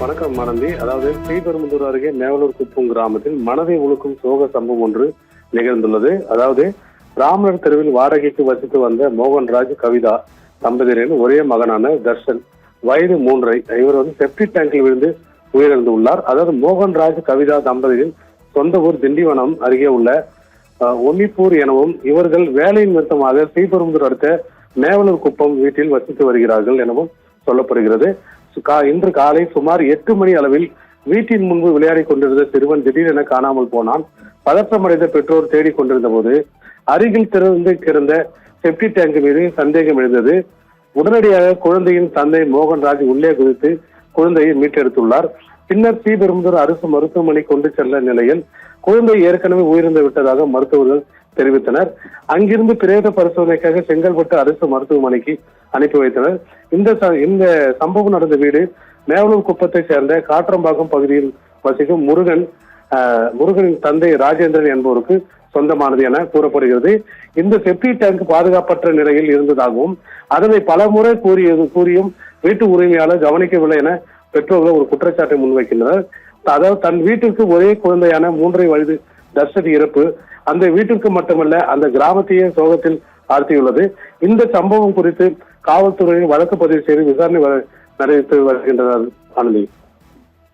வணக்கம் ஆனந்தி. அதாவது ஸ்ரீபெரும்புதூர் அருகே மேவலூர் குப்பம் கிராமத்தில் மனதை உழுக்கும் சோக சம்பவம் ஒன்று நிகழ்ந்துள்ளது. அதாவது ராமர் தெருவில் வாடகைக்கு வசித்து வந்த மோகன்ராஜ் கவிதா தம்பதியரின் ஒரே மகனான தர்ஷன் வயது 3. இவர் செப்டிக் டேங்கில் விழுந்து உயிரிழந்துள்ளார். அதாவது மோகன்ராஜ் கவிதா தம்பதியின் சொந்த ஊர் திண்டிவனம் அருகே உள்ள ஒமிப்பூர் எனவும் இவர்கள் வேலை நிமித்தமாக ஸ்ரீபெரும்புதூர் அடுத்த மேவலூர் குப்பம் வீட்டில் வசித்து வருகிறார்கள் எனவும் சொல்லப்படுகிறது. இன்று காலை சுமார் 8 மணி அளவில் வீட்டின் முன்பு விளையாடி கொண்டிருந்த சிறுவன் திடீரென காணாமல் போனான். பதற்றமடைந்த பெற்றோர் தேடிக் கொண்டிருந்த போது அருகில் திறந்து கிடந்த செப்டிக் டேங்க் மீது சந்தேகம் எழுந்தது. உடனடியாக குழந்தையின் தந்தை மோகன்ராஜ் உள்ளே குதித்து குழந்தையை மீட்டெடுத்துள்ளார். பின்னர் ஸ்ரீபெரும்புதூர் அரசு மருத்துவமனை கொண்டு செல்ல நிலையில் குழந்தை ஏற்கனவே உயிரிழந்து விட்டதாக மருத்துவர்கள் தெரிவித்தனர். அங்கிருந்து பிரேத பரிசோதனைக்காக செங்கல்பட்டு அரசு மருத்துவமனைக்கு அனுப்பி வைத்தனர். இந்த சம்பவம் நடந்த வீடு மேவலூர் குப்பத்தை சேர்ந்த காற்றம்பாக்கம் பகுதியில் வசிக்கும் முருகனின் தந்தை ராஜேந்திரன் என்பவருக்கு சொந்தமானது என கூறப்படுகிறது. இந்த செப்டிக் டேங்க் பாதுகாப்பற்ற நிலையில் இருந்ததாகவும் அதனை பல முறை கூறியும் வீட்டு உரிமையாளர் கவனிக்கவில்லை என பெற்றோர்கள் ஒரு குற்றச்சாட்டை முன்வைக்கின்றனர். அதாவது தன் வீட்டிற்கு ஒரே குழந்தையான 3 வயது தர்ஷன் இறப்பு அந்த வீட்டிற்கு மட்டுமல்ல அந்த கிராமத்தையே சோகத்தில் ஆழ்த்தியுள்ளது. இந்த சம்பவம் குறித்து காவல்துறையின் வழக்கு பதிவு செய்து விசாரணை நடைபெற்று வருகின்றனர். ஆனந்தி.